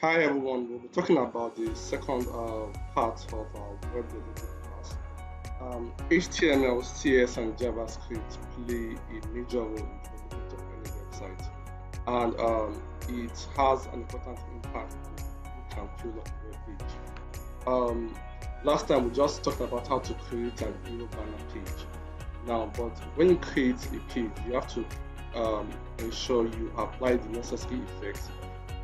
Hi everyone, we'll be talking about the second part of our web development class. HTML, CS, and JavaScript play a major role in the development of any website, and it has an important impact on who can fill up a web page. Last time we just talked about how to create an hero banner page. Now, but when you create a page, you have to ensure you apply the necessary effects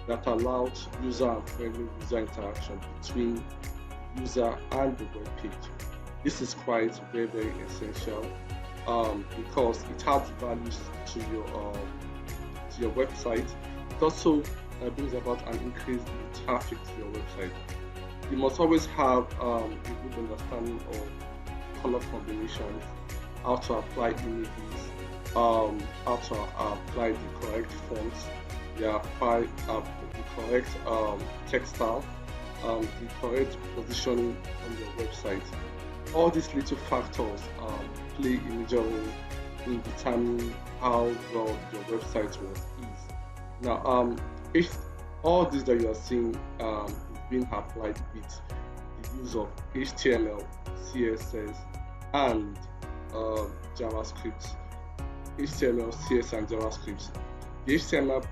that allows user and friendly user interaction between the user and the web page. This is quite very essential because it adds values to your website. It also brings about an increase in traffic to your website. You must always have a good understanding of color combinations, how to apply images, how to apply the correct fonts, the correct text style, the correct positioning on your website. All these little factors play a major role in determining how well your website will is. Now, if all this that you are seeing is being applied with the use of HTML, CSS, and JavaScript, HTML, CSS, and JavaScript. The HTML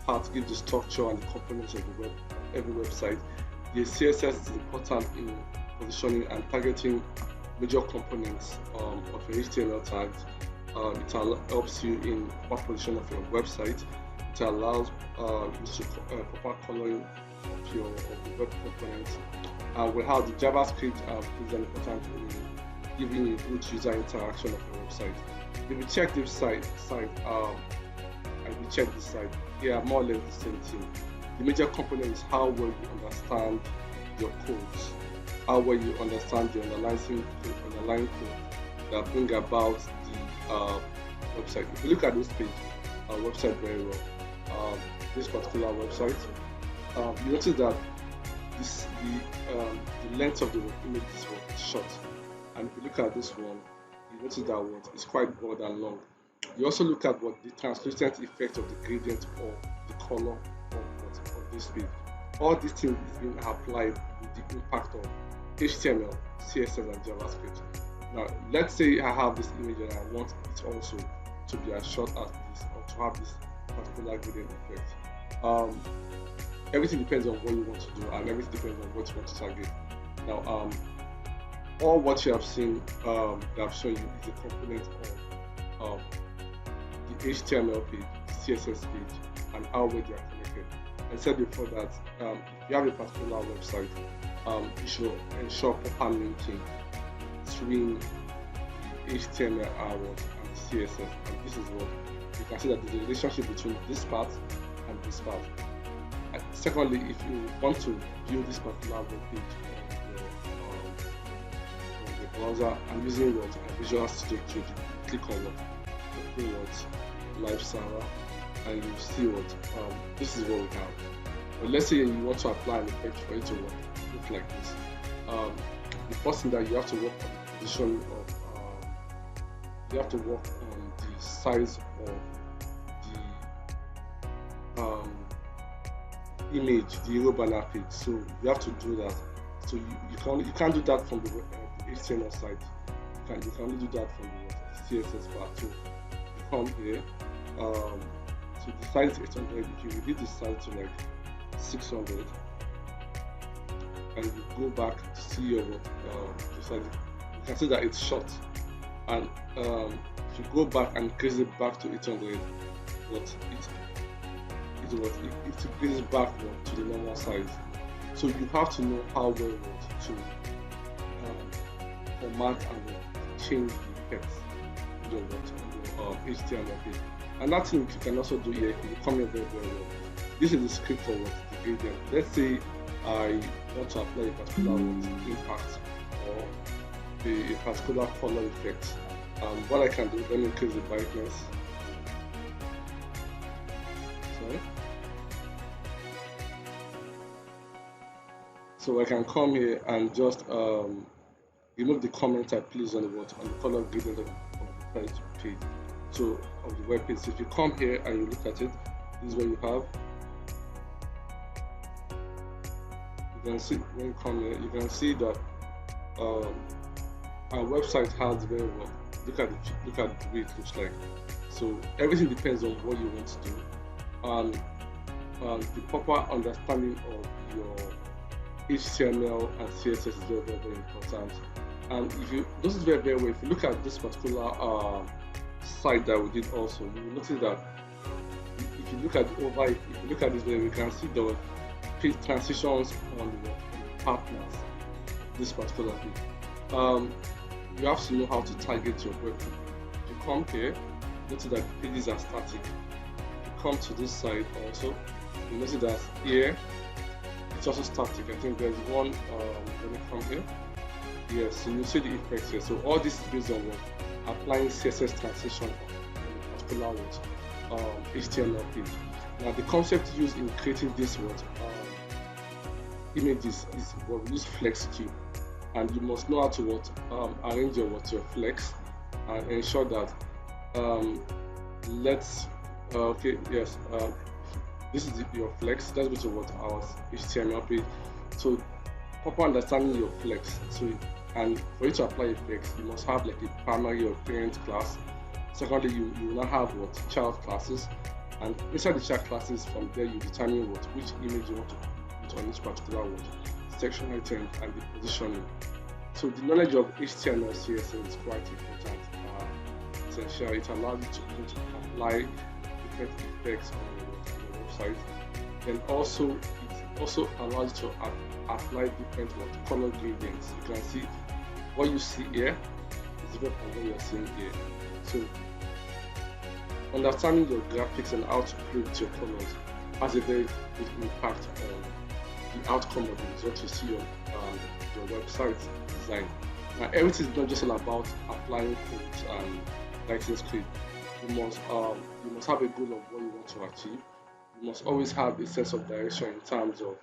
part gives the structure and the components of the every website. The CSS is important in positioning and targeting major components of your HTML tags. It helps you in proper position of your website. It allows you to proper coloring of the web components. We have the JavaScript plays an important role in giving you good user interaction of your website. If you check this site and you check this site, they are more or less the same thing. The major component is how well you understand your codes, how well you understand the underlying code that bring about the website. If you look at this page, our website very well, this particular website, you notice that the length of the image is short, and if you look at this one, you notice that what is quite broad and long. You also look at what the translucent effect of the gradient or the color of this page. All these things is being applied with the impact of HTML, CSS, and JavaScript. Now, let's say I have this image and I want it also to be as short as this or to have this particular gradient effect. Everything depends on what you want to do and everything depends on what you want to target. Now, all what you have seen that I've shown you is a component of the HTML page, CSS page, and how well they are connected. I said before that if you have a particular website, you should ensure proper linking between the HTML and the CSS. And this is what you can see that there's a relationship between this part and this part. And secondly, if you want to view this particular web page on your browser, I'm using what Visual Studio Code. Click on Live Server, and you see what this is what we have. But let's say you want to apply an effect for it to look like this. The first thing that you have to work on the position of you have to work on the size of the image, the hero banner page. So you have to do that. So you can't do that from the HTML side. You can only do that from the CSS part. So you come here. So the size is 800. If you reduce the size to like 600, and you go back to see your the size, you can see that it's short. And if you go back and increase it back to 800, it increases back to the normal size. So you have to know how well to format and change the text on your HTML page. And that thing you can also do here if you come here very well. This is the script for what the gradient. Let's say I want to apply a particular impact or a particular color effect. What I can do, let me increase the brightness. Sorry. So I can come here and just remove the comment I place on the color gradient of the page. So of the web page. So if you come here and you look at it, this is what you have. can see when you come here, you can see that um, our website has very well. Look at the way it looks like. So everything depends on what you want to do, and the proper understanding of your HTML and CSS is very important. And if you notice very well, if you look at this particular site that we did also, you will notice that if you look at if you look at this way, we can see the page transitions on the partners. This particular thing. You have to know how to target your web page. If you come here, notice that the pages are static. If you come to this side also, you notice that here it's also static. I think there's one. Let me come here. Yes, so you see the effects here. So all this is based on what applying CSS transition on a particular HTML page. Now the concept used in creating this images is what we use flex cube, and you must know how to arrange your flex and ensure that this is your flex. That's what our HTML page. So proper understanding your flex. So and for you to apply a flex, you must have like a primary or parent class. Secondly, you will now have child classes, and inside the child classes, from there you determine which image you want to put on each particular section item and the positioning. So the knowledge of HTML CSS is quite important. Essential. It allows you to apply different effects on your website, and also it also allows you to apply different color gradients. You can see what you see here is different from what you're seeing here. So understanding your graphics and how to play with your colors has a very good impact on the outcome of the result you see on your website design. Now everything is not just all about applying codes and writing script. You must have a goal of what you want to achieve. You must always have a sense of direction in terms of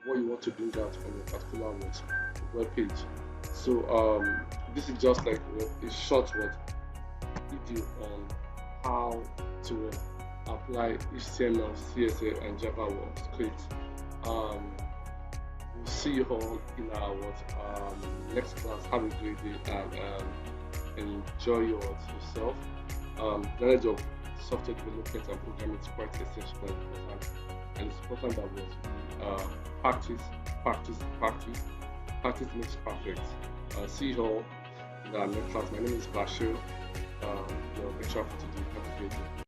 what you want to bring out from a particular web page. So this is just like a short video on how to apply HTML, CSS, and JavaScript. We'll see you all in our next class. Have a great day and enjoy yourself. Knowledge of software development and programming is quite essential and important, and it's important that we practice makes perfect. See you all in our next class. My name is Bashcom, your lecturer for today. Have a great day.